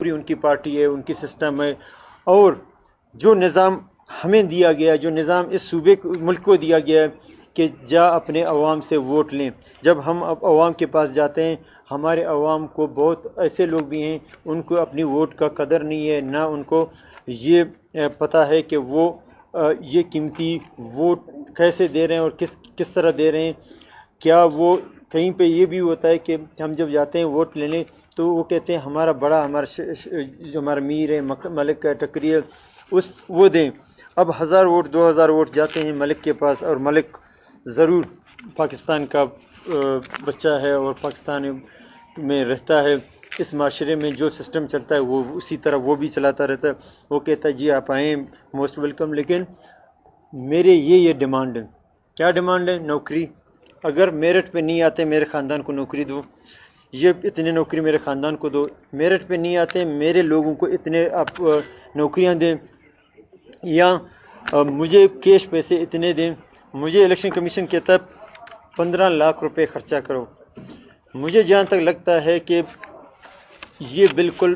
پوری ان کی پارٹی ہے، ان کی سسٹم ہے، اور جو نظام ہمیں دیا گیا ہے، جو نظام اس صوبے ملک کو دیا گیا ہے کہ جا اپنے عوام سے ووٹ لیں، جب ہم اب عوام کے پاس جاتے ہیں، ہمارے عوام کو بہت ایسے لوگ بھی ہیں ان کو اپنی ووٹ کا قدر نہیں ہے، نہ ان کو یہ پتہ ہے کہ وہ یہ قیمتی ووٹ کیسے دے رہے ہیں اور کس طرح دے رہے ہیں۔ کیا وہ کہیں پہ یہ بھی ہوتا ہے کہ ہم جب جاتے ہیں ووٹ لینے تو وہ کہتے ہیں ہمارا بڑا جو ہمارا میر ہے، ملک کا ٹکری ہے، وہ دیں۔ اب 1000 ووٹ 2000 ووٹ جاتے ہیں ملک کے پاس، اور ملک ضرور پاکستان کا بچہ ہے اور پاکستان میں رہتا ہے، اس معاشرے میں جو سسٹم چلتا ہے وہ اسی طرح وہ بھی چلاتا رہتا ہے۔ وہ کہتا ہے جی آپ آئیں، موسٹ ویلکم، لیکن میرے یہ ڈیمانڈ ہے۔ کیا ڈیمانڈ ہے؟ نوکری۔ اگر میرٹ پہ نہیں آتے میرے خاندان کو نوکری دو، یہ اتنے نوکری میرے خاندان کو دو۔ میرٹ پہ نہیں آتے میرے لوگوں کو اتنے آپ نوکریاں دیں، یا مجھے کیش پیسے اتنے دیں۔ مجھے الیکشن کمیشن کہتا ہے 15 لاکھ روپے خرچہ کرو۔ مجھے جہاں تک لگتا ہے کہ یہ بالکل،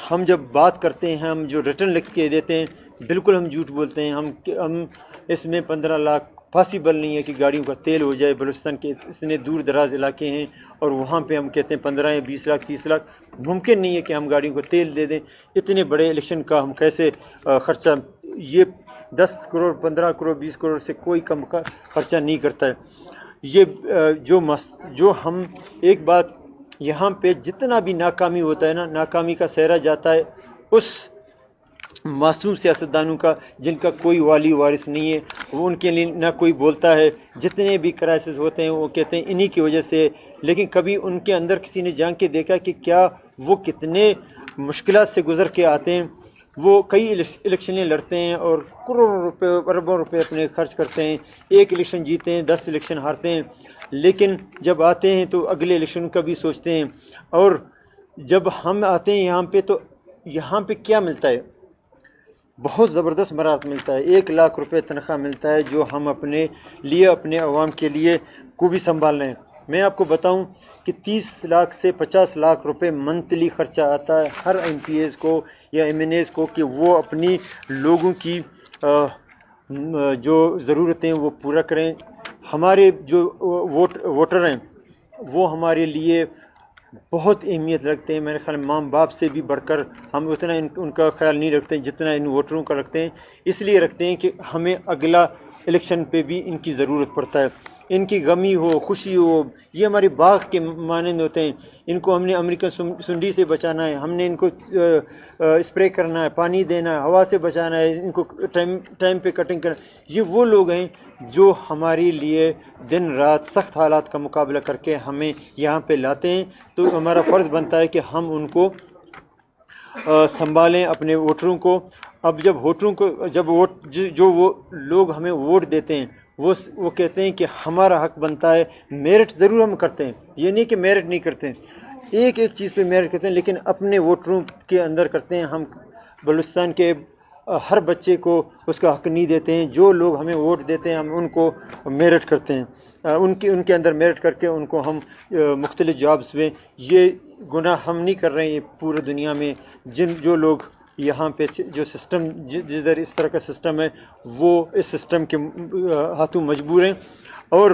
ہم جب بات کرتے ہیں، ہم جو ریٹرن لکھ کے دیتے ہیں، بالکل ہم جھوٹ بولتے ہیں۔ ہم اس میں 15 لاکھ پاسبل نہیں ہے کہ گاڑیوں کا تیل ہو جائے۔ بلوچستان کے اتنے دور دراز علاقے ہیں اور وہاں پہ ہم کہتے ہیں 15 یا 20 لاکھ 30 لاکھ، ممکن نہیں ہے کہ ہم گاڑیوں کو تیل دے دیں۔ اتنے بڑے الیکشن کا ہم کیسے خرچہ، یہ 10 کروڑ 15 کروڑ 20 کروڑ سے کوئی کم کا خرچہ نہیں کرتا ہے۔ یہ جو ہم ایک بات یہاں پہ جتنا بھی ناکامی ہوتا ہے نا، ناکامی کا سہرا جاتا ہے اس معصوم سیاستدانوں کا جن کا کوئی والی وارث نہیں ہے، وہ ان کے لیے نہ کوئی بولتا ہے۔ جتنے بھی کرائسس ہوتے ہیں وہ کہتے ہیں انہی کی وجہ سے، لیکن کبھی ان کے اندر کسی نے جان کے دیکھا کہ کیا وہ کتنے مشکلات سے گزر کے آتے ہیں۔ وہ کئی الیکشنیں لڑتے ہیں اور کروڑوں روپے اربوں روپے اپنے خرچ کرتے ہیں، ایک الیکشن جیتے ہیں 10 الیکشن ہارتے ہیں، لیکن جب آتے ہیں تو اگلے الیکشن کا بھی سوچتے ہیں۔ اور جب ہم آتے ہیں یہاں پہ تو یہاں پہ کیا ملتا ہے؟ بہت زبردست مراد ملتا ہے، 1 لاکھ روپے تنخواہ ملتا ہے جو ہم اپنے لیے، اپنے عوام کے لیے کو بھی سنبھال رہے ہیں۔ میں آپ کو بتاؤں کہ 30 لاکھ سے 50 لاکھ روپے منتھلی خرچہ آتا ہے ہر ایم پی ایز کو یا ایم این ایز کو کہ وہ اپنی لوگوں کی جو ضرورتیں وہ پورا کریں۔ ہمارے جو ووٹر ہیں وہ ہمارے لیے بہت اہمیت رکھتے ہیں، میرے خیال میں ماں باپ سے بھی بڑھ کر ہم اتنا ان کا خیال نہیں رکھتے جتنا ان ووٹروں کا رکھتے ہیں۔ اس لیے رکھتے ہیں کہ ہمیں اگلا الیکشن پہ بھی ان کی ضرورت پڑتا ہے، ان کی غمی ہو خوشی ہو، یہ ہمارے باغ کے مانند ہوتے ہیں۔ ان کو ہم نے امریکن سنڈی سے بچانا ہے، ہم نے ان کو اسپرے کرنا ہے، پانی دینا ہے، ہوا سے بچانا ہے، ان کو ٹائم پہ کٹنگ کرنا ہے۔ یہ وہ لوگ ہیں جو ہمارے لیے دن رات سخت حالات کا مقابلہ کر کے ہمیں یہاں پہ لاتے ہیں، تو ہمارا فرض بنتا ہے کہ ہم ان کو سنبھالیں، اپنے ووٹروں کو۔ اب جب ووٹروں کو جو وہ لوگ ہمیں ووٹ دیتے ہیں وہ کہتے ہیں کہ ہمارا حق بنتا ہے، میرٹ ضرور ہم کرتے ہیں، یہ نہیں کہ میرٹ نہیں کرتے ہیں، ایک چیز پہ میرٹ کرتے ہیں، لیکن اپنے ووٹروں کے اندر کرتے ہیں۔ ہم بلوچستان کے ہر بچے کو اس کا حق نہیں دیتے ہیں، جو لوگ ہمیں ووٹ دیتے ہیں ہم ان کو میرٹ کرتے ہیں، ان کے اندر میرٹ کر کے ان کو ہم مختلف جابس میں، یہ گناہ ہم نہیں کر رہے ہیں پورے دنیا میں، جو لوگ یہاں پہ جو سسٹم جدھر اس طرح کا سسٹم ہے وہ اس سسٹم کے ہاتھوں مجبور ہیں۔ اور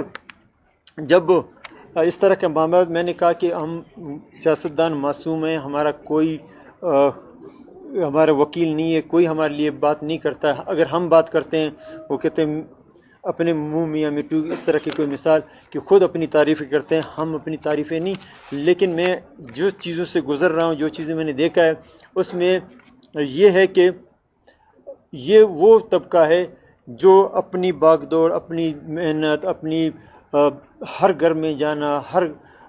جب اس طرح کے معاملات، میں نے کہا کہ ہم سیاستدان معصوم ہیں، ہمارا کوئی ہمارا وکیل نہیں ہے، کوئی ہمارے لیے بات نہیں کرتا ہے۔ اگر ہم بات کرتے ہیں وہ کہتے ہیں اپنے منہ میاں مٹو، اس طرح کی کوئی مثال کہ خود اپنی تعریفیں کرتے ہیں، ہم اپنی تعریفیں نہیں۔ لیکن میں جو چیزوں سے گزر رہا ہوں، جو چیزیں میں نے دیکھا ہے، اس میں یہ ہے کہ یہ وہ طبقہ ہے جو اپنی باغ دوڑ، اپنی محنت، اپنی ہر گھر میں جانا، ہر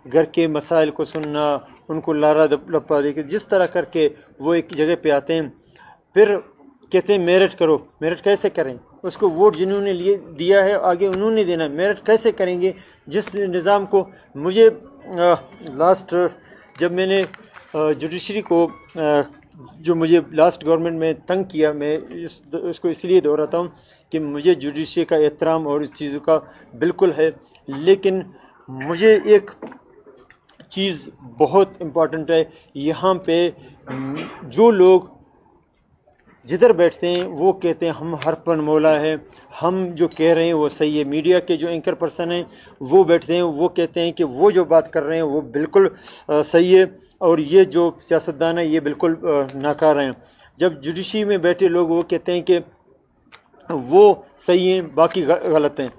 گھر کے مسائل کو سننا، ان کو لارا لپا دے کے جس طرح کر کے وہ ایک جگہ پہ آتے ہیں، پھر کہتے ہیں میرٹ کرو۔ میرٹ کیسے کریں؟ اس کو ووٹ جنہوں نے دیا ہے آگے انہوں نے دینا ہے، میرٹ کیسے کریں گے؟ جس نظام کو مجھے لاسٹ جب میں نے جوڈیشری کو جو مجھے لاسٹ گورنمنٹ میں تنگ کیا، میں اس کو اس لیے دہراتا ہوں کہ مجھے جوڈیشری کا احترام اور اس چیزوں کا بالکل ہے، لیکن مجھے ایک چیز بہت امپورٹنٹ ہے، یہاں پہ جو لوگ جدھر بیٹھتے ہیں وہ کہتے ہیں ہم حرف پر مولا ہے، ہم جو کہہ رہے ہیں وہ صحیح ہے۔ میڈیا کے جو اینکر پرسن ہیں وہ بیٹھتے ہیں، وہ کہتے ہیں کہ وہ جو بات کر رہے ہیں وہ بالکل صحیح ہے، اور یہ جو سیاستدان ہیں یہ بالکل ناکار ہیں۔ جب جوڈیشری میں بیٹھے لوگ وہ کہتے ہیں کہ وہ صحیح ہیں باقی غلط ہیں۔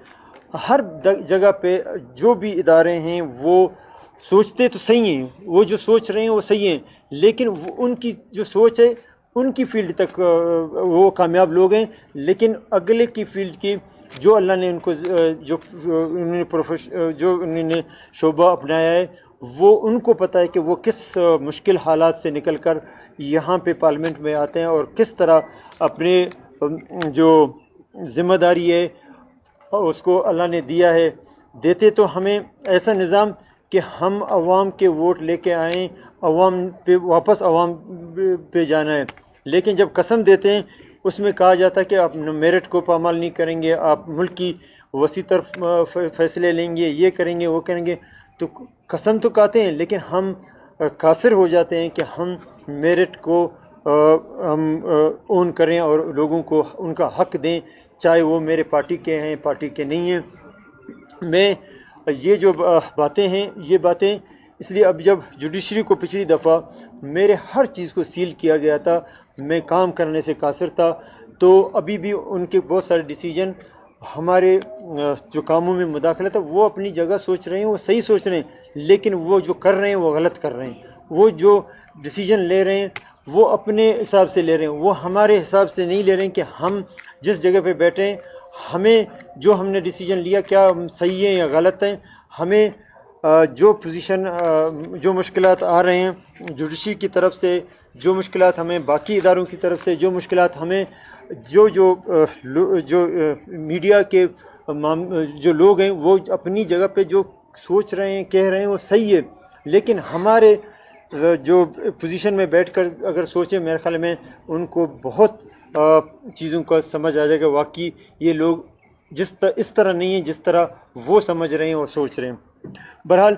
ہر جگہ پہ جو بھی ادارے ہیں وہ سوچتے تو صحیح ہیں، وہ جو سوچ رہے ہیں وہ صحیح ہیں، لیکن ان کی جو سوچ ہے ان کی فیلڈ تک وہ کامیاب لوگ ہیں، لیکن اگلے کی فیلڈ کی جو اللہ نے ان کو جو انہوں نے شعبہ اپنایا ہے، وہ ان کو پتہ ہے کہ وہ کس مشکل حالات سے نکل کر یہاں پہ پارلیمنٹ میں آتے ہیں اور کس طرح اپنے جو ذمہ داری ہے اس کو اللہ نے دیا ہے۔ دیتے تو ہمیں ایسا نظام کہ ہم عوام کے ووٹ لے کے آئیں، عوام پہ واپس عوام پہ جانا ہے، لیکن جب قسم دیتے ہیں اس میں کہا جاتا ہے کہ آپ میرٹ کو پامال نہیں کریں گے، آپ ملک کی وسیع تر فیصلے لیں گے، یہ کریں گے وہ کریں گے، تو قسم تو کہتے ہیں لیکن ہم قاصر ہو جاتے ہیں کہ ہم میرٹ کو ہم اون کریں اور لوگوں کو ان کا حق دیں، چاہے وہ میرے پارٹی کے ہیں پارٹی کے نہیں ہیں۔ میں یہ جو باتیں ہیں یہ باتیں اس لیے اب جب جوڈیشری کو پچھلی دفعہ میرے ہر چیز کو سیل کیا گیا تھا، میں کام کرنے سے قاصر تھا، تو ابھی بھی ان کے بہت سارے ڈیسیجن ہمارے جو کاموں میں مداخلت ہے وہ اپنی جگہ سوچ رہے ہیں، وہ صحیح سوچ رہے ہیں، لیکن وہ جو کر رہے ہیں وہ غلط کر رہے ہیں۔ وہ جو ڈیسیجن لے رہے ہیں وہ اپنے حساب سے لے رہے ہیں، وہ ہمارے حساب سے نہیں لے رہے ہیں کہ ہم جس جگہ پہ بیٹھے ہیں ہمیں جو ہم نے ڈیسیجن لیا کیا صحیح ہے یا غلط ہیں۔ ہمیں جو پوزیشن جو مشکلات آ رہے ہیں جوڈیشری کی طرف سے، جو مشکلات ہمیں باقی اداروں کی طرف سے، جو مشکلات ہمیں جو میڈیا کے جو لوگ ہیں وہ اپنی جگہ پہ جو سوچ رہے ہیں کہہ رہے ہیں وہ صحیح ہے، لیکن ہمارے جو پوزیشن میں بیٹھ کر اگر سوچیں میرے خیال میں ان کو بہت چیزوں کا سمجھ آ جائے گا، واقعی یہ لوگ اس طرح نہیں ہیں جس طرح وہ سمجھ رہے ہیں اور سوچ رہے ہیں۔ بہرحال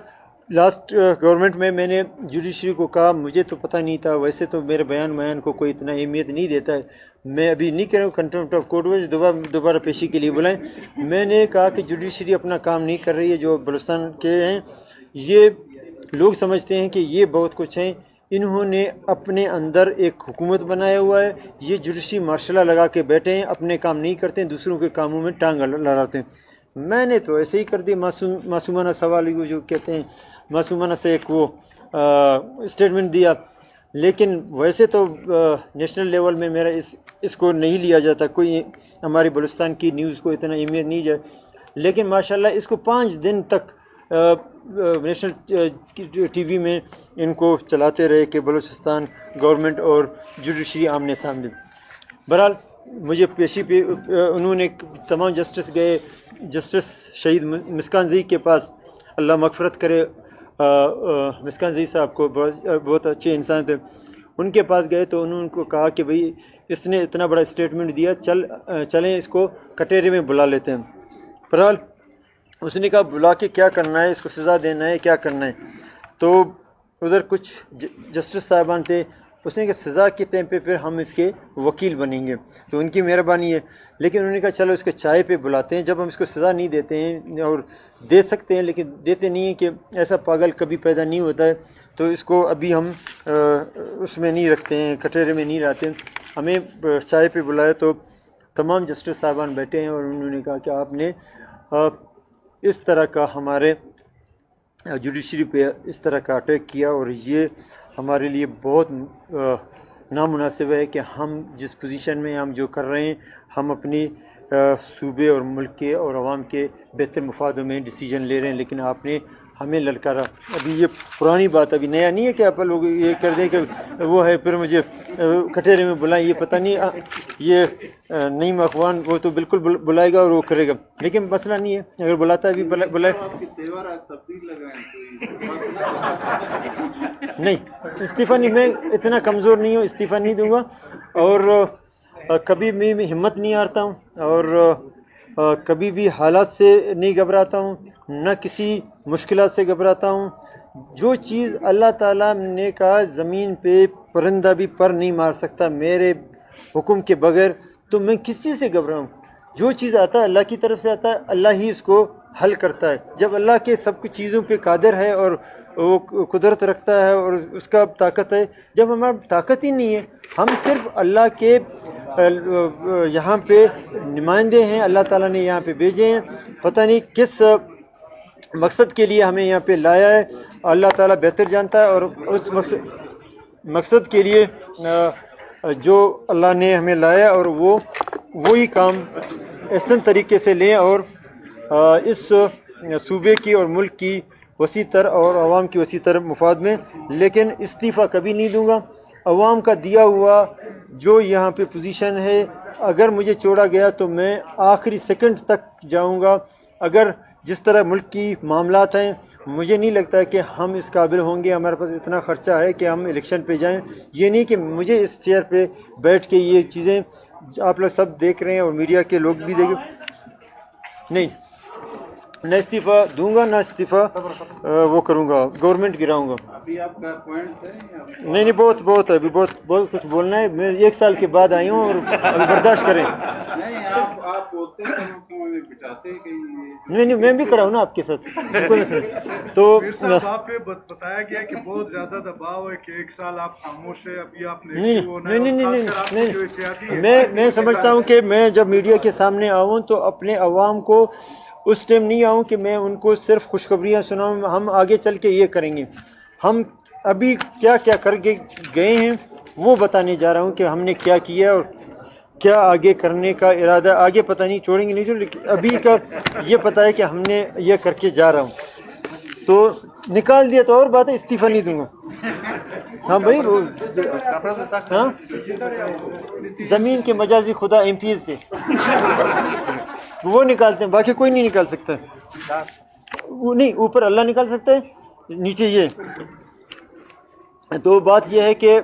لاسٹ گورنمنٹ میں نے جوڈیشری کو کہا، مجھے تو پتہ نہیں تھا، ویسے تو میرے بیان کو کوئی اتنا اہمیت نہیں دیتا ہے، میں ابھی نہیں کہہ رہا ہوں کنٹمپٹ آف کورٹ ویج دوبارہ پیشی کے لیے بلائیں۔ میں نے کہا کہ جوڈیشری اپنا کام نہیں کر رہی ہے، جو بلوچستان کے ہیں یہ لوگ سمجھتے ہیں کہ یہ بہت کچھ ہیں، انہوں نے اپنے اندر ایک حکومت بنایا ہوا ہے، یہ جوڈیشری مارشلہ لگا کے بیٹھے ہیں، اپنے کام نہیں کرتے ہیں، دوسروں کے کاموں میں ٹانگ لڑاتے ہیں۔ میں نے تو ایسے ہی کر دی، معصومانہ سوال جو کہتے ہیں معصومانہ سے ایک وہ اسٹیٹمنٹ دیا، لیکن ویسے تو نیشنل لیول میں میرا اس کو نہیں لیا جاتا، کوئی ہماری بلوچستان کی نیوز کو اتنا اہمیت نہیں جائے، لیکن ماشاءاللہ اس کو 5 دن تک نیشنل ٹی وی میں ان کو چلاتے رہے کہ بلوچستان گورنمنٹ اور جوڈیشری آمنے سامنے۔ بہرحال مجھے پیشی پہ انہوں نے تمام جسٹس گئے، جسٹس شہید مسکان زئی کے پاس، اللہ مغفرت کرے، مسکان زئی صاحب کو بہت اچھے انسان تھے، ان کے پاس گئے تو انہوں نے کو کہا کہ بھئی اس نے اتنا بڑا اسٹیٹمنٹ دیا، چلیں اس کو کٹہرے میں بلا لیتے ہیں۔ بہرحال اس نے کہا بلا کے کیا کرنا ہے، اس کو سزا دینا ہے کیا کرنا ہے، تو ادھر کچھ جسٹس صاحبان تھے، اس نے کہا سزا کے ٹائم پہ پھر ہم اس کے وکیل بنیں گے، تو ان کی مہربانی ہے، لیکن انہوں نے کہا چلو اس کے چائے پہ بلاتے ہیں، جب ہم اس کو سزا نہیں دیتے ہیں اور دے سکتے ہیں لیکن دیتے نہیں ہیں کہ ایسا پاگل کبھی پیدا نہیں ہوتا ہے، تو اس کو ابھی ہم اس میں نہیں رکھتے ہیں، کٹہرے میں نہیں رہتے ہیں، ہمیں چائے پہ بلایا تو تمام جسٹس صاحبان بیٹھے ہیں اور انہوں نے کہا کہ آپ نے اس طرح کا ہمارے جوڈیشری پہ اس طرح کا اٹیک کیا اور یہ ہمارے لیے بہت نامناسب ہے کہ ہم جس پوزیشن میں ہم جو کر رہے ہیں ہم اپنی صوبے اور ملک کے اور عوام کے بہتر مفادوں میں ڈیسیجن لے رہے ہیں، لیکن آپ نے ہمیں للکارا۔ ابھی یہ پرانی بات، ابھی نیا نہیں ہے کہ آپ لوگ یہ کر دیں کہ وہ ہے پھر مجھے کٹہرے میں بلائیں، یہ پتہ نہیں یہ نعیم اخوان وہ تو بالکل بلائے گا اور وہ کرے گا، لیکن مسئلہ نہیں ہے، اگر بلاتا ہے بھی بلائے۔ نہیں استعفیٰ نہیں، میں اتنا کمزور نہیں ہوں، استعفیٰ نہیں دوں گا، اور کبھی میں ہمت نہیں ہارتا ہوں، اور کبھی بھی حالات سے نہیں گھبراتا ہوں، نہ کسی مشکلات سے گھبراتا ہوں، جو چیز اللہ تعالیٰ نے کہا زمین پہ پرندہ بھی پر نہیں مار سکتا میرے حکم کے بغیر، تو میں کس چیز سے گھبراؤں؟ جو چیز آتا ہے اللہ کی طرف سے آتا ہے، اللہ ہی اس کو حل کرتا ہے۔ جب اللہ کے سب کچھ چیزوں پہ قادر ہے اور وہ قدرت رکھتا ہے اور اس کا طاقت ہے، جب ہمارا طاقت ہی نہیں ہے، ہم صرف اللہ کے یہاں پہ نمائندے ہیں، اللہ تعالیٰ نے یہاں پہ بھیجے ہیں، پتہ نہیں کس مقصد کے لیے ہمیں یہاں پہ لایا ہے، اللہ تعالیٰ بہتر جانتا ہے۔ اور اس مقصد کے لیے جو اللہ نے ہمیں لایا، اور وہی کام احسن طریقے سے لیں اور اس صوبے کی اور ملک کی وسیع تر اور عوام کی وسیع تر مفاد میں۔ لیکن استعفیٰ کبھی نہیں دوں گا۔ عوام کا دیا ہوا جو یہاں پہ پوزیشن ہے، اگر مجھے چھوڑا گیا تو میں آخری سیکنڈ تک جاؤں گا۔ اگر جس طرح ملک کی معاملات ہیں، مجھے نہیں لگتا کہ ہم اس قابل ہوں گے، ہمارے پاس اتنا خرچہ ہے کہ ہم الیکشن پہ جائیں۔ یہ نہیں کہ مجھے اس چیئر پہ بیٹھ کے یہ چیزیں آپ لوگ سب دیکھ رہے ہیں اور میڈیا کے لوگ بھی دیکھ، نہیں، نہ استعفیٰ دوں گا، نہ استعفیٰ وہ کروں گا، گورنمنٹ گراؤں گا۔ ابھی آپ کا پوائنٹ ہے؟ نہیں بہت ہے، ابھی بہت کچھ بولنا ہے۔ میں 1 سال کے بعد آئی ہوں اور ابھی برداشت کریں۔ نہیں، آپ بولتے ہیں، کم از کم ہمیں بچاتے کہ نہیں، میں بھی کراؤں نا آپ کے ساتھ، کوئی مسئلہ نہیں۔ تو آپ پہ بتایا گیا کہ بہت زیادہ دباؤ ہے کہ 1 سال آپ خاموش ہے، ابھی آپ نے نہیں، میں سمجھتا ہوں کہ میں جب میڈیا کے سامنے آؤں تو اپنے عوام کو اس ٹائم نہیں آؤں کہ میں ان کو صرف خوشخبریاں سناؤں۔ ہم آگے چل کے یہ کریں گے، ہم ابھی کیا کیا کر کے گئے ہیں وہ بتانے جا رہا ہوں کہ ہم نے کیا کیا اور کیا آگے کرنے کا ارادہ۔ آگے پتہ نہیں چھوڑیں گے نہیں چھوڑیں، لیکن ابھی کا یہ پتہ ہے کہ ہم نے یہ کر کے جا رہا ہوں۔ تو نکال دیا تو اور بات ہے، استعفیٰ نہیں دوں گا۔ ہاں بھائی، ہاں، زمین کے مجازی خدا ایم پی سے وہ نکالتے ہیں، باقی کوئی نہیں نکال سکتا۔ وہ نہیں، اوپر اللہ نکال سکتا ہے، نیچے یہ۔ تو بات یہ ہے کہ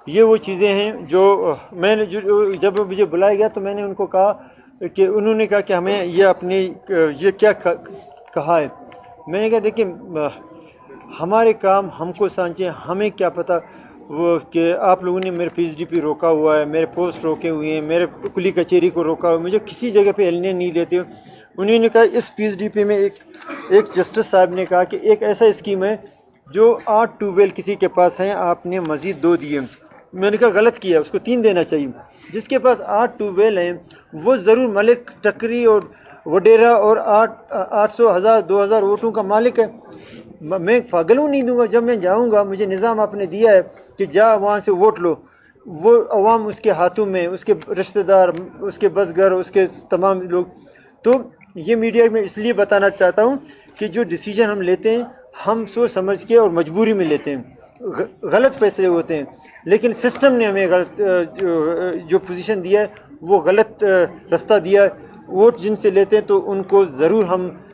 یہ وہ چیزیں ہیں جو میں نے جب مجھے بلایا گیا تو میں نے ان کو کہا کہ انہوں نے کہا کہ ہمیں یہ اپنے یہ کیا کہا ہے۔ میں نے کہا دیکھیں، ہمارے کام ہم کو سانچے، ہمیں کیا پتہ وہ کہ آپ لوگوں نے میرے پی ایچ ڈی پہ روکا ہوا ہے، میرے پوسٹ روکے ہوئے ہیں، میرے کلی کچہری کو روکا ہوا ہے، مجھے کسی جگہ پہ ہلنے نہیں دیتے۔ انہوں نے کہا اس پی ایچ ڈی پی میں ایک جسٹس صاحب نے کہا کہ ایک ایسا اسکیم ہے جو 8 ٹیوب ویل کسی کے پاس ہیں، آپ نے مزید 2 دیے۔ میں نے کہا غلط کیا، اس کو 3 دینا چاہیے۔ جس کے پاس 8 ٹیوب ویل ہیں وہ ضرور ملک ٹکری اور وڈیرا اور 800 1000 2000 ووٹوں کا مالک ہے۔ میں پاگل ہوں، نہیں دوں گا۔ جب میں جاؤں گا، مجھے نظام آپ نے دیا ہے کہ جا وہاں سے ووٹ لو، وہ عوام اس کے ہاتھوں میں، اس کے رشتہ دار، اس کے بزگر، اس کے تمام لوگ۔ تو یہ میڈیا میں اس لیے بتانا چاہتا ہوں کہ جو ڈیسیجن ہم لیتے ہیں ہم سوچ سمجھ کے اور مجبوری میں لیتے ہیں، غلط فیصلے ہوتے ہیں، لیکن سسٹم نے ہمیں غلط جو پوزیشن دیا ہے وہ غلط رستہ دیا ہے۔ ووٹ جن سے لیتے ہیں تو ان کو ضرور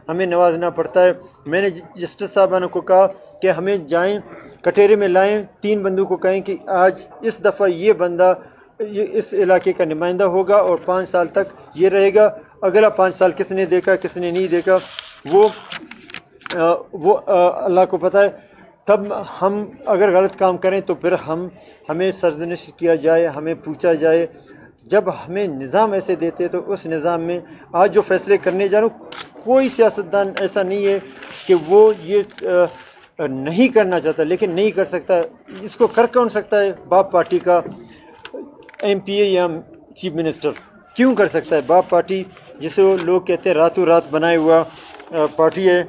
ہمیں نوازنا پڑتا ہے۔ میں نے جسٹس صاحبانوں کو کہا کہ ہمیں جائیں کٹہرے میں لائیں، 3 بندوں کو کہیں کہ آج اس دفعہ یہ بندہ اس علاقے کا نمائندہ ہوگا اور 5 سال تک یہ رہے گا۔ اگلا 5 سال کس نے دیکھا کس نے نہیں دیکھا وہ اللہ کو پتہ ہے۔ تب ہم اگر غلط کام کریں تو پھر ہمیں سرزنش کیا جائے، ہمیں پوچھا جائے۔ جب ہمیں نظام ایسے دیتے تو اس نظام میں آج جو فیصلے کرنے جا رہا ہوں، کوئی سیاستدان ایسا نہیں ہے کہ وہ یہ نہیں کرنا چاہتا لیکن نہیں کر سکتا۔ اس کو کر کون سکتا ہے؟ باپ پارٹی کا ایم پی اے یا چیف منسٹر کیوں کر سکتا ہے؟ باپ پارٹی جسے وہ لوگ کہتے ہیں راتوں رات بنائے ہوا پارٹی ہے۔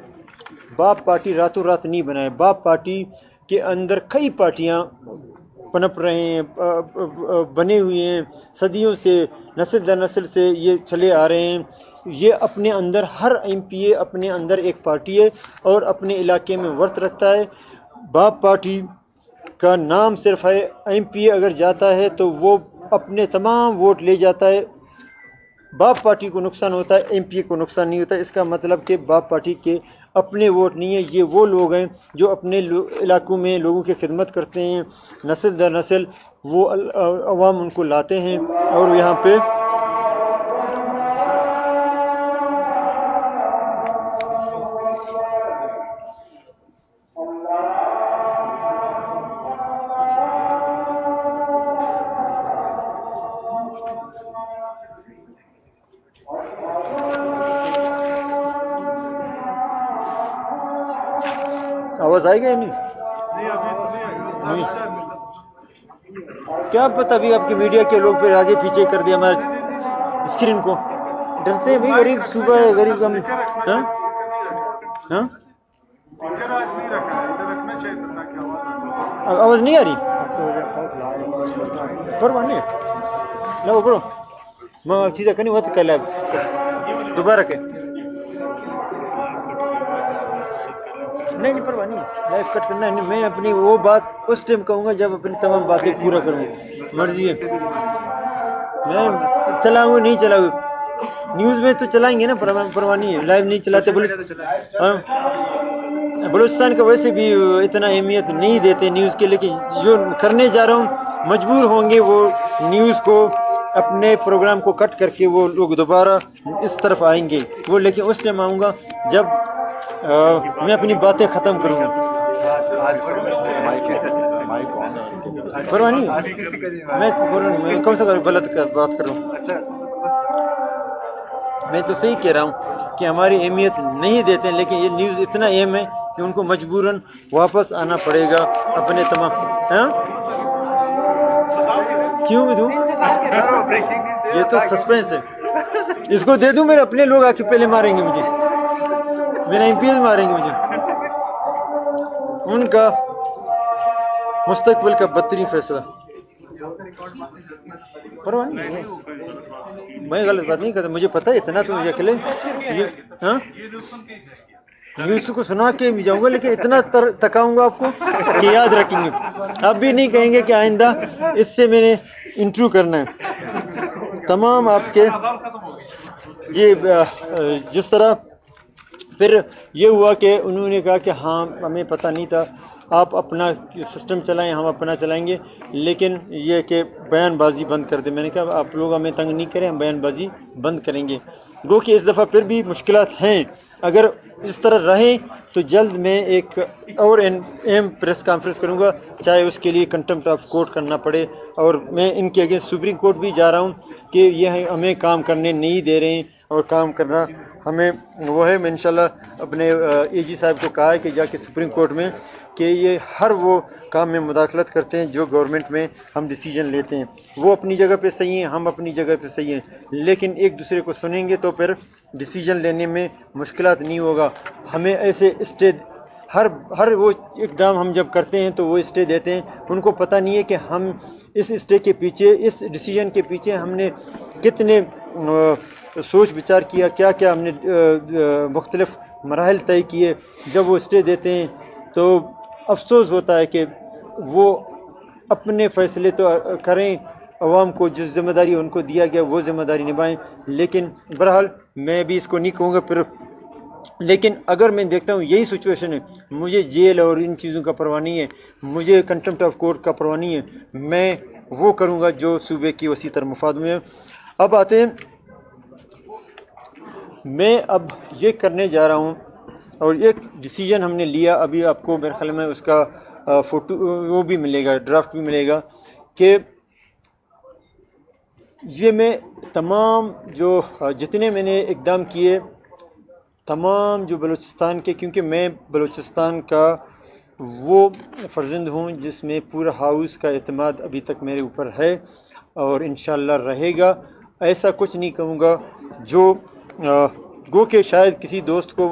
باپ پارٹی راتوں رات نہیں بنائے، باپ پارٹی کے اندر کئی پارٹیاں پنپ رہے ہیں، بنے ہوئے ہیں، صدیوں سے، نسل در نسل سے یہ چلے آ رہے ہیں۔ یہ اپنے اندر ہر ایم پی اے اپنے اندر ایک پارٹی ہے اور اپنے علاقے میں ورت رکھتا ہے۔ باپ پارٹی کا نام صرف ہے، ایم پی اے اگر جاتا ہے تو وہ اپنے تمام ووٹ لے جاتا ہے۔ باپ پارٹی کو نقصان ہوتا ہے، ایم پی اے کو نقصان نہیں ہوتا۔ اس کا مطلب کہ باپ پارٹی کے اپنے ووٹ نہیں ہیں، یہ وہ لوگ ہیں جو اپنے علاقوں میں لوگوں کی خدمت کرتے ہیں، نسل در نسل وہ عوام ان کو لاتے ہیں اور یہاں پہ آواز آئے گا یا نہیں؟ نہیں ابھی تو نہیں آئے گا. کیا پتہ ابھی آپ کے میڈیا کے لوگ پھر آگے پیچھے کر دیا ہمارے اسکرین کو. ڈرتے ہیں بھائی غریب صوبہ ہے, غریب کم. ہاں ہاں اسپیکر آج نہیں رکھا ہے, ادھر رکھنا چاہیے تھا تاکہ آواز آ آواز نہیں آ رہی؟ پرواہ نہیں لو برو میں چیزیں کرنی ہوتی کل دوبارہ کہ نہیں پرواہ نہیں, لائف کٹ کرنا ہے. میں اپنی وہ بات اس ٹائم کہوں گا جب اپنی تمام باتیں پورا کروں. مرضی ہے, میں چلاؤں گا نہیں چلاؤں گا. نیوز میں تو چلائیں گے نا, پرواہ نہیں ہے. لائیو نہیں چلاتے. بلوچستان کا ویسے بھی اتنا اہمیت نہیں دیتے نیوز کے, لیکن جو کرنے جا رہا ہوں مجبور ہوں گے وہ نیوز کو اپنے پروگرام کو کٹ کر کے وہ لوگ دوبارہ اس طرف آئیں گے وہ, لیکن اس ٹائم آؤں گا جب میں اپنی باتیں ختم کروں گا. پرواہ نہیں, میں کون سا غلط بات کر رہا ہوں؟ میں تو صحیح کہہ رہا ہوں کہ ہماری اہمیت نہیں دیتے, لیکن یہ نیوز اتنا اہم ہے کہ ان کو مجبوراً واپس آنا پڑے گا اپنے تمام. ہاں کیوں بھی دوں؟ یہ تو سسپینس ہے. اس کو دے دوں, میرے اپنے لوگ آ کے پہلے ماریں گے مجھے, میرا ایم پی ایل ماریں گے مجھے. ان کا مستقبل کا بدترین فیصلہ. پرواہ نہیں, میں غلط بات نہیں کرتا, مجھے پتہ ہے اتنا تو مجھے اکلے. ہاں نیوز کو سنا کے بھی جاؤں گا, لیکن اتنا تکاؤں گا آپ کو کہ یاد رکھیں گے. آپ بھی نہیں کہیں گے کہ آئندہ اس سے میں نے انٹرویو کرنا ہے. تمام آپ کے جی جس طرح پھر یہ ہوا کہ انہوں نے کہا کہ ہاں ہمیں پتہ نہیں تھا, آپ اپنا سسٹم چلائیں, ہم اپنا چلائیں گے, لیکن یہ کہ بیان بازی بند کر دیں. میں نے کہا آپ لوگ ہمیں تنگ نہیں کریں, ہم بیان بازی بند کریں گے. گو کہ اس دفعہ پھر بھی مشکلات ہیں. اگر اس طرح رہیں تو جلد میں ایک اور اہم پریس کانفرنس کروں گا, چاہے اس کے لیے کنٹمپٹ آف کورٹ کرنا پڑے. اور میں ان کے اگینسٹ سپریم کورٹ بھی جا رہا ہوں کہ یہ ہمیں کام کرنے نہیں دے رہے ہیں, اور کام کرنا ہمیں وہ ہے. میں انشاءاللہ اپنے اے جی صاحب کو کہا ہے کہ جا کے سپریم کورٹ میں کہ یہ ہر وہ کام میں مداخلت کرتے ہیں جو گورنمنٹ میں ہم ڈیسیجن لیتے ہیں. وہ اپنی جگہ پہ صحیح ہیں, ہم اپنی جگہ پہ صحیح ہیں, لیکن ایک دوسرے کو سنیں گے تو پھر ڈیسیجن لینے میں مشکلات نہیں ہوگا. ہمیں ایسے اسٹے ہر وہ اقدام ہم جب کرتے ہیں تو وہ اسٹے دیتے ہیں. ان کو پتہ نہیں ہے کہ ہم اس اسٹے کے پیچھے, اس ڈیسیجن کے پیچھے ہم نے کتنے سوچ بچار کیا, کیا کیا ہم نے مختلف مراحل طے کیے. جب وہ اسٹے دیتے ہیں تو افسوس ہوتا ہے کہ وہ اپنے فیصلے تو کریں, عوام کو جس ذمہ داری ان کو دیا گیا وہ ذمہ داری نبھائیں. لیکن بہرحال میں بھی اس کو نہیں کہوں گا پھر, لیکن اگر میں دیکھتا ہوں یہی سچویشن ہے, مجھے جیل اور ان چیزوں کا پرواہ نہیں ہے, مجھے کنٹمپٹ آف کورٹ کا پرواہ نہیں ہے. میں وہ کروں گا جو صوبے کی وسیع تر مفاد میں ہے. اب آتے ہیں, میں اب یہ کرنے جا رہا ہوں, اور ایک ڈیسیجن ہم نے لیا, ابھی آپ کو میرے خیال میں اس کا فوٹو وہ بھی ملے گا, ڈرافٹ بھی ملے گا, کہ یہ میں تمام جو جتنے میں نے اقدام کیے, تمام جو بلوچستان کے, کیونکہ میں بلوچستان کا وہ فرزند ہوں جس میں پورا ہاؤس کا اعتماد ابھی تک میرے اوپر ہے اور انشاءاللہ رہے گا. ایسا کچھ نہیں کہوں گا جو گو کہ شاید کسی دوست کو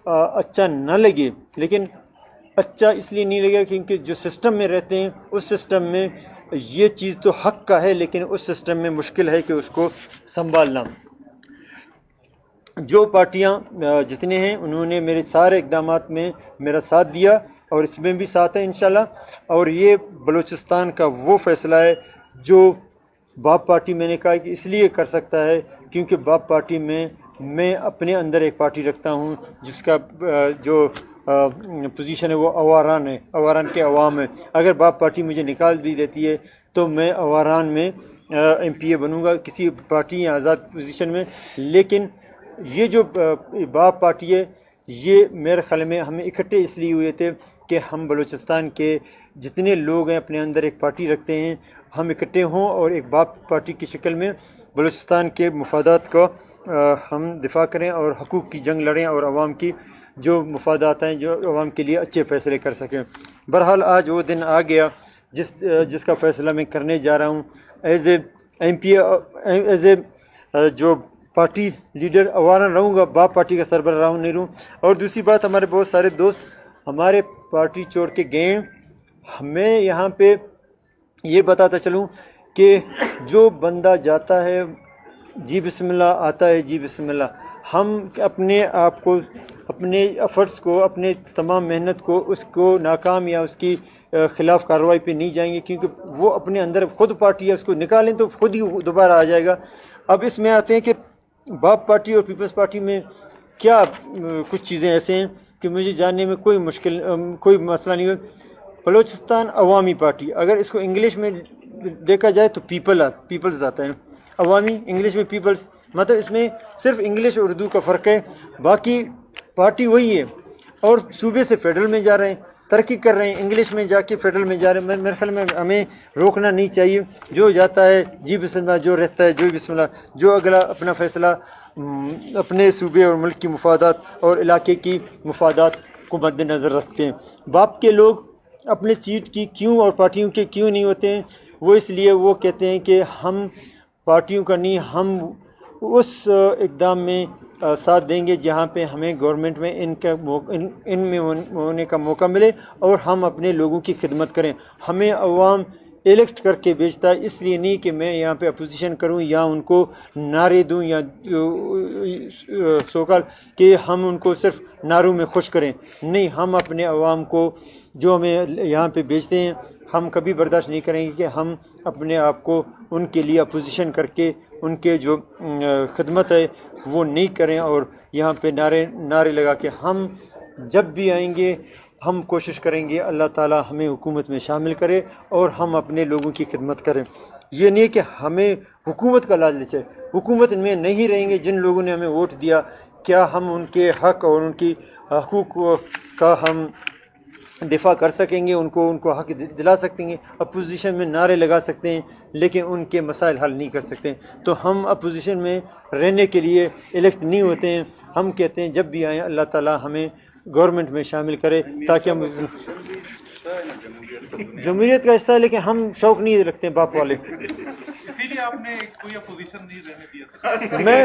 اچھا نہ لگے, لیکن اچھا اس لیے نہیں لگے کیونکہ جو سسٹم میں رہتے ہیں اس سسٹم میں یہ چیز تو حق کا ہے, لیکن اس سسٹم میں مشکل ہے کہ اس کو سنبھالنا. جو پارٹیاں جتنے ہیں انہوں نے میرے سارے اقدامات میں میرا ساتھ دیا, اور اس میں بھی ساتھ ہے انشاءاللہ. اور یہ بلوچستان کا وہ فیصلہ ہے جو باپ پارٹی میں نے کہا کہ اس لیے کر سکتا ہے کیونکہ باپ پارٹی میں اپنے اندر ایک پارٹی رکھتا ہوں جس کا جو پوزیشن ہے وہ اواران ہے, اواران کے عوام ہے. اگر باپ پارٹی مجھے نکال بھی دیتی ہے تو میں اواران میں ایم پی اے بنوں گا کسی پارٹی یا آزاد پوزیشن میں. لیکن یہ جو باپ پارٹی ہے یہ میرے خیال میں ہمیں اکٹھے اس لیے ہوئے تھے کہ ہم بلوچستان کے جتنے لوگ ہیں اپنے اندر ایک پارٹی رکھتے ہیں, ہم اکٹھے ہوں اور ایک باپ پارٹی کی شکل میں بلوچستان کے مفادات کا ہم دفاع کریں اور حقوق کی جنگ لڑیں اور عوام کی جو مفادات ہیں جو عوام کے لیے اچھے فیصلے کر سکیں. بہرحال آج وہ دن آ گیا جس کا فیصلہ میں کرنے جا رہا ہوں as a M P, as a جو پارٹی لیڈر عوارا رہوں گا، باپ پارٹی کا سربراہ نہیں رہوں. اور دوسری بات، ہمارے بہت سارے دوست ہمارے پارٹی چھوڑ کے گئے ہیں. میں یہاں پہ یہ بتاتا چلوں کہ جو بندہ جاتا ہے جی بسم اللہ، آتا ہے جی بسم اللہ. ہم اپنے آپ کو، اپنے ایفرٹس کو، اپنے تمام محنت کو اس کو ناکام یا اس کی خلاف کارروائی پہ نہیں جائیں گے، کیونکہ وہ اپنے اندر خود پارٹی ہے، اس کو نکالیں تو خود ہی دوبارہ آ جائے گا. اب اس میں آتے ہیں کہ باپ پارٹی اور پیپلز پارٹی میں کیا کچھ چیزیں ایسے ہیں کہ مجھے جاننے میں کوئی مسئلہ نہیں ہے. بلوچستان عوامی پارٹی، اگر اس کو انگلش میں دیکھا جائے تو پیپلز آتا ہے، عوامی انگلش میں پیپلز، مطلب اس میں صرف انگلش اور اردو کا فرق ہے، باقی پارٹی وہی ہے. اور صوبے سے فیڈرل میں جا رہے ہیں، ترقی کر رہے ہیں، انگلش میں جا کے فیڈرل میں جا رہے ہیں. میرے خیال میں ہمیں روکنا نہیں چاہیے. جو جاتا ہے جی بسم اللہ، جو رہتا ہے جو بسم اللہ، جو اگلا اپنا فیصلہ اپنے صوبے اور ملک کی مفادات اور علاقے کی مفادات کو مد نظر رکھتے ہیں. باپ کے لوگ اپنے سیٹ کی کیوں اور پارٹیوں کے کیوں نہیں ہوتے ہیں؟ وہ اس لیے وہ کہتے ہیں کہ ہم پارٹیوں کا نہیں، ہم اس اقدام میں ساتھ دیں گے جہاں پہ ہمیں گورنمنٹ میں ان میں ہونے کا موقع ملے اور ہم اپنے لوگوں کی خدمت کریں. ہمیں عوام الیکٹ کر کے بھیجتا ہے، اس لیے نہیں کہ میں یہاں پہ اپوزیشن کروں یا ان کو نعرے دوں یا سوکال کہ ہم ان کو صرف نعروں میں خوش کریں. نہیں، ہم اپنے عوام کو جو ہمیں یہاں پہ بھیجتے ہیں ہم کبھی برداشت نہیں کریں گے کہ ہم اپنے آپ کو ان کے لیے اپوزیشن کر کے ان کے جو خدمت ہے وہ نہیں کریں اور یہاں پہ نعرے لگا کے. ہم جب بھی آئیں گے ہم کوشش کریں گے اللہ تعالی ہمیں حکومت میں شامل کرے اور ہم اپنے لوگوں کی خدمت کریں. یہ نہیں کہ ہمیں حکومت کا لالچ ہے، حکومت میں نہیں رہیں گے. جن لوگوں نے ہمیں ووٹ دیا، کیا ہم ان کے حق اور ان کی حقوق کا ہم دفاع کر سکیں گے؟ ان کو حق دلا سکیں گے؟ اپوزیشن میں نعرے لگا سکتے ہیں لیکن ان کے مسائل حل نہیں کر سکتے. تو ہم اپوزیشن میں رہنے کے لیے الیکٹ نہیں ہوتے ہیں. ہم کہتے ہیں جب بھی آئیں اللہ تعالی ہمیں گورنمنٹ میں شامل کرے تاکہ ہم جمہوریت کا حصہ ہے، لیکن ہم شوق نہیں رکھتے باپ والے. اسی لیے آپ نے کوئی اپوزیشن نہیں رہنے دیا. میں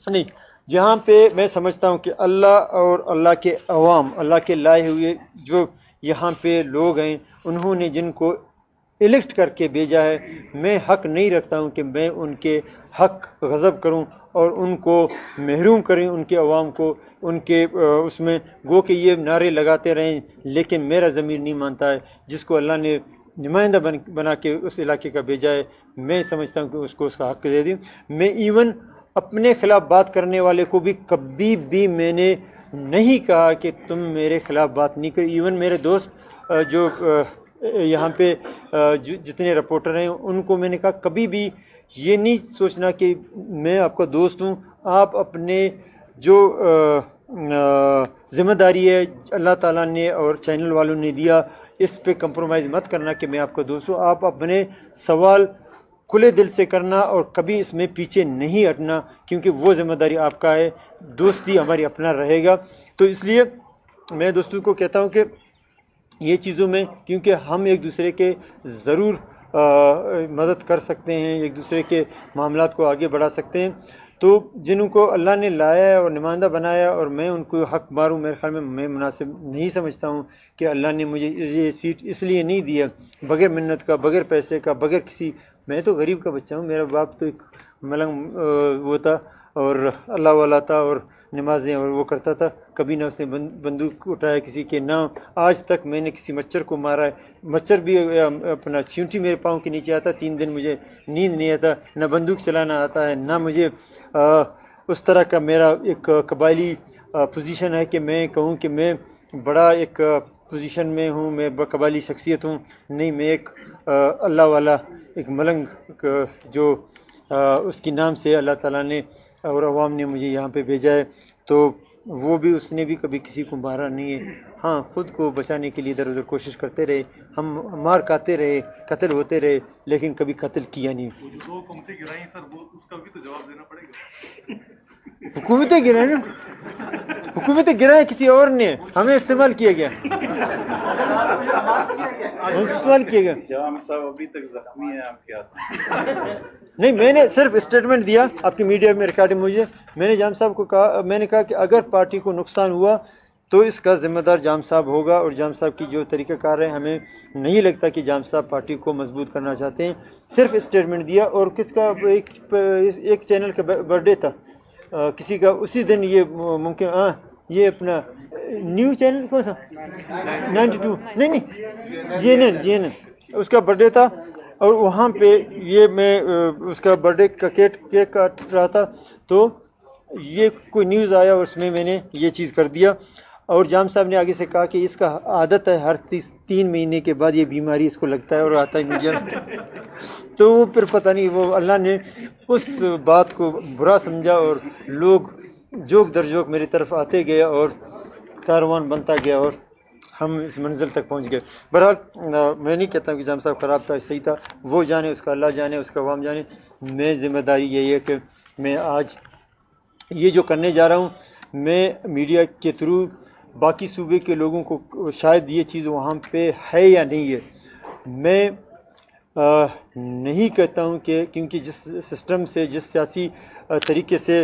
نہیں، جہاں پہ میں سمجھتا ہوں کہ اللہ اور اللہ کے عوام، اللہ کے لائے ہوئے جو یہاں پہ لوگ ہیں، انہوں نے جن کو الیکٹ کر کے بھیجا ہے، میں حق نہیں رکھتا ہوں کہ میں ان کے حق غضب کروں اور ان کو محروم کریں، ان کے عوام کو ان کے اس میں گو کہ یہ نعرے لگاتے رہیں. لیکن میرا ضمیر نہیں مانتا ہے. جس کو اللہ نے نمائندہ بنا کے اس علاقے کا بھیجا ہے، میں سمجھتا ہوں کہ اس کو اس کا حق دے دیں. میں ایون اپنے خلاف بات کرنے والے کو بھی کبھی بھی میں نے نہیں کہا کہ تم میرے خلاف بات نہیں کر. ایون میرے دوست جو یہاں پہ جتنے رپورٹر ہیں ان کو میں نے کہا کبھی بھی یہ نہیں سوچنا کہ میں آپ کا دوست ہوں. آپ اپنے جو ذمہ داری ہے اللہ تعالیٰ نے اور چینل والوں نے دیا، اس پہ کمپرومائز مت کرنا کہ میں آپ کا دوست ہوں. آپ اپنے سوال کھلے دل سے کرنا اور کبھی اس میں پیچھے نہیں ہٹنا، کیونکہ وہ ذمہ داری آپ کا ہے. دوستی ہماری اپنا رہے گا. تو اس لیے میں دوستوں کو کہتا ہوں کہ یہ چیزوں میں، کیونکہ ہم ایک دوسرے کے ضرور مدد کر سکتے ہیں، ایک دوسرے کے معاملات کو آگے بڑھا سکتے ہیں. تو جنہوں کو اللہ نے لایا ہے اور نمائندہ بنایا اور میں ان کو حق ماروں، میرے خیال میں میں مناسب نہیں سمجھتا ہوں. کہ اللہ نے مجھے یہ سیٹ اس لیے نہیں دیا بغیر منت کا، بغیر پیسے کا، بغیر کسی. میں تو غریب کا بچہ ہوں، میرا باپ تو ایک ملنگ وہ تھا اور اللہ والا تھا اور نمازیں اور وہ کرتا تھا. کبھی نہ اس نے بندوق اٹھایا کسی کے، نہ آج تک میں نے کسی مچھر کو مارا ہے. مچھر بھی اپنا چیونٹی میرے پاؤں کے نیچے آتا، 3 دن مجھے نیند نہیں آتا. نہ بندوق چلانا آتا ہے، نہ مجھے اس طرح کا میرا ایک قبائلی پوزیشن ہے کہ میں کہوں کہ میں بڑا ایک پوزیشن میں ہوں، میں قبائلی شخصیت ہوں. نہیں، میں ایک اللہ والا ایک ملنگ جو اس کی نام سے اللہ تعالیٰ نے اور عوام نے مجھے یہاں پہ بھیجا ہے. تو وہ بھی اس نے بھی کبھی کسی کو مارا نہیں ہے. ہاں خود کو بچانے کے لیے ادھر ادھر کوشش کرتے رہے، ہم مار کھاتے رہے، قتل ہوتے رہے، لیکن کبھی قتل کیا نہیں۔ وہ جو 2 حکومتیں گرائی سر، وہ اس کا بھی تو جواب دینا پڑے گا۔ حکومتیں گرائیں نا، حکومتیں گرائیں کسی اور نے، ہمیں استعمال کیا گیا، استعمال کیا گیا۔ جام صاحب ابھی تک زخمی ہیں آپ کے ہاتھ؟ نہیں، میں نے صرف اسٹیٹمنٹ دیا، آپ کی میڈیا میں ریکارڈنگ مجھے، میں نے جام صاحب کو کہا، میں نے کہا کہ اگر پارٹی کو نقصان ہوا تو اس کا ذمہ دار جام صاحب ہوگا، اور جام صاحب کی جو طریقہ کار ہے ہمیں نہیں لگتا کہ جام صاحب پارٹی کو مضبوط کرنا چاہتے ہیں، صرف اسٹیٹمنٹ دیا۔ اور کس کا ایک چینل کا برتھ ڈے تھا کسی کا اسی دن، یہ ممکن یہ اپنا نیو چینل کون سا 92 نہیں جی این اس کا برتھ ڈے تھا، اور وہاں پہ یہ میں اس کا برتھ ڈے کا کیک کاٹ رہا تھا، تو یہ کوئی نیوز آیا، اس میں میں نے یہ چیز کر دیا۔ اور جام صاحب نے آگے سے کہا کہ اس کا عادت ہے، ہر 3 مہینے کے بعد یہ بیماری اس کو لگتا ہے اور آتا ہے میڈیا میں۔ تو وہ پھر پتہ نہیں، وہ اللہ نے اس بات کو برا سمجھا، اور لوگ جوک در جوک میری طرف آتے گئے، اور کاروان بنتا گیا، اور ہم اس منزل تک پہنچ گئے۔ بہرحال میں نہیں کہتا ہوں کہ جام صاحب خراب تھا، صحیح تھا، وہ جانے، اس کا اللہ جانے، اس کا عوام جانے۔ میں ذمہ داری یہی ہے کہ میں آج یہ جو کرنے جا رہا ہوں، میں میڈیا کے تھرو باقی صوبے کے لوگوں کو، شاید یہ چیز وہاں پہ ہے یا نہیں ہے، میں نہیں کہتا ہوں کہ کیونکہ جس سسٹم سے، جس سیاسی طریقے سے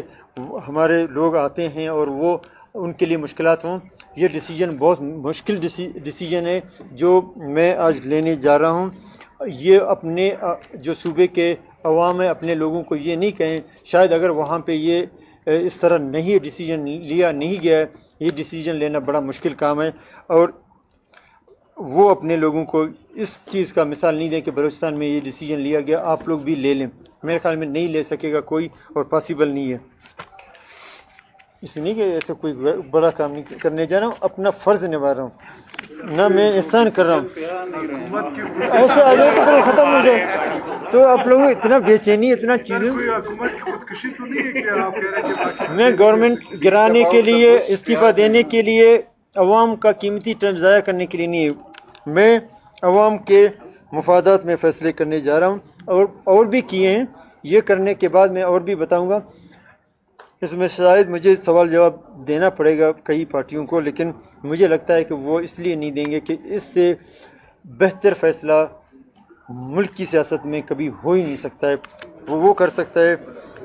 ہمارے لوگ آتے ہیں اور وہ ان کے لیے مشکلات ہوں، یہ ڈیسیجن بہت مشکل ڈیسیجن ہے جو میں آج لینے جا رہا ہوں۔ یہ اپنے جو صوبے کے عوام ہیں، اپنے لوگوں کو یہ نہیں کہیں، شاید اگر وہاں پہ یہ اس طرح نہیں ڈیسیجن لیا نہیں گیا ہے، یہ ڈیسیجن لینا بڑا مشکل کام ہے، اور وہ اپنے لوگوں کو اس چیز کا مثال نہیں دیں کہ بلوچستان میں یہ ڈیسیجن لیا گیا، آپ لوگ بھی لے لیں۔ میرے خیال میں نہیں لے سکے گا کوئی، اور پاسبل نہیں ہے۔ اس نہیں کہ ایسا کوئی بڑا کام نہیں کرنے جا رہا ہوں، اپنا فرض نبھا رہا ہوں، نہ میں احسان کر رہا ہوں۔ ایسے آ جائے تو ختم ہو جائے، تو آپ لوگوں کو اتنا بے چینی، اتنا چیزیں، کوئی حکومت کی خودکشی تو نہیں ہے کہ آپ کہہ رہے ہیں کہ باقی میں گورنمنٹ گرانے کے لیے، استعفیٰ دینے کے لیے، عوام کا قیمتی ٹائم ضائع کرنے کے لیے نہیں، میں عوام کے مفادات میں فیصلے کرنے جا رہا ہوں، اور بھی کیے ہیں۔ یہ کرنے کے بعد میں اور بھی بتاؤں گا، اس میں شاید مجھے سوال جواب دینا پڑے گا کئی پارٹیوں کو، لیکن مجھے لگتا ہے کہ وہ اس لیے نہیں دیں گے کہ اس سے بہتر فیصلہ ملک کی سیاست میں کبھی ہو ہی نہیں سکتا ہے، وہ کر سکتا ہے۔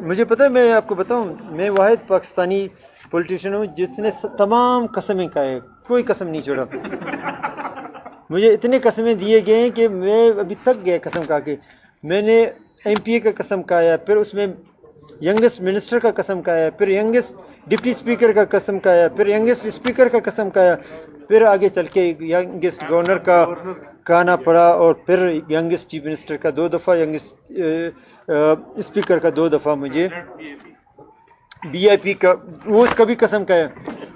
مجھے پتہ ہے، میں آپ کو بتاؤں، میں واحد پاکستانی پولیٹیشین ہوں جس نے تمام قسمیں کھائے، کوئی قسم نہیں چھوڑا۔ مجھے اتنے قسمیں دیے گئے ہیں کہ میں ابھی تک گیا قسم کھا کے۔ میں نے ایم پی اے کا قسم کھایا، پھر اس میں ینگسٹ منسٹر کا قسم کھایا، پھر ینگسٹ ڈپٹی اسپیکر کا قسم کھایا، پھر ینگسٹ اسپیکر کا قسم کھایا، پھر آگے چل کے ینگسٹ گورنر کا کھانا پڑا، اور پھر ینگسٹ چیف منسٹر کا 2 دفعہ، ینگسٹ اسپیکر کا 2 دفعہ، مجھے بی آئی پی کا وہ اس کا بھی قسم کھایا،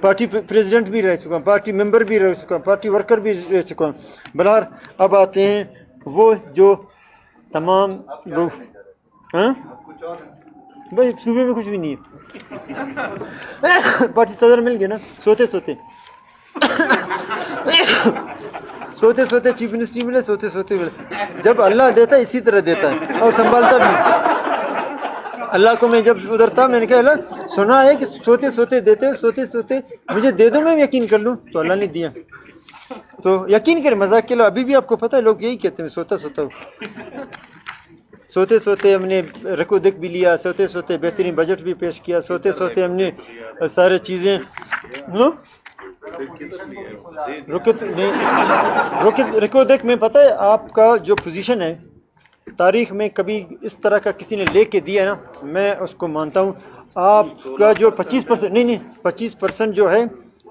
پارٹی پریزیڈنٹ بھی رہ چکا ہوں، پارٹی ممبر بھی رہ چکا ہوں، پارٹی ورکر بھی رہ چکا ہوں۔ بہرحال اب آتے ہیں وہ جو تمام لوگ، ہاں بھائی صوبے میں کچھ بھی نہیں ہے، پارٹی صدر مل گیا نا، سوتے سوتے چیف منسٹری ملے، سوتے ملے۔ جب اللہ دیتا ہے اسی طرح دیتا ہے، اور سنبھالتا بھی۔ اللہ کو میں جب ادھر تھا، میں نے کہا اللہ سنا ہے کہ سوتے دیتے ہو، سوتے مجھے دے دو، میں یقین کر لوں، تو اللہ نے دیا۔ تو یقین کریں، مذاق کے لو، ابھی بھی آپ کو پتہ ہے لوگ یہی کہتے ہیں سوتا ہوں۔ سوتے ہم نے رکو دک بھی لیا، سوتے بہترین بجٹ بھی پیش کیا، سوتے ہم نے سارے چیزیں رکو دک میں پتہ ہے آپ کا جو پوزیشن ہے تاریخ میں کبھی اس طرح کا کسی نے لے کے دیا نا، میں اس کو مانتا ہوں۔ آپ کا جو 25% نہیں 25% جو ہے،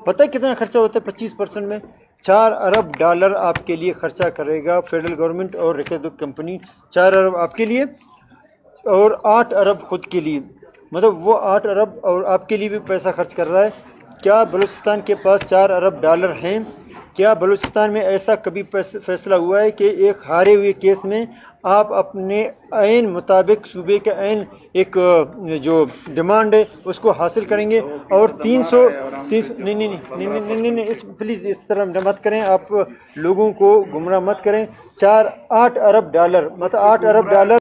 پتہ ہے کتنا خرچہ ہوتا ہے 25% میں؟ $4 ارب آپ کے لیے خرچہ کرے گا فیڈرل گورنمنٹ اور ریکیدک کمپنی، 4 ارب آپ کے لیے اور 8 ارب خود کے لیے، مطلب وہ 8 ارب اور آپ کے لیے بھی پیسہ خرچ کر رہا ہے۔ کیا بلوچستان کے پاس $4 ارب ہیں؟ کیا بلوچستان میں ایسا کبھی فیصلہ ہوا ہے کہ ایک ہارے ہوئے کیس میں آپ اپنے عین مطابق صوبے کے عین ایک جو ڈیمانڈ ہے اس کو حاصل کریں گے، اور 300 نہیں پلیز اس طرح مت کریں، آپ لوگوں کو گمراہ مت کریں۔ 8 ارب ڈالر مطلب 8 ارب ڈالر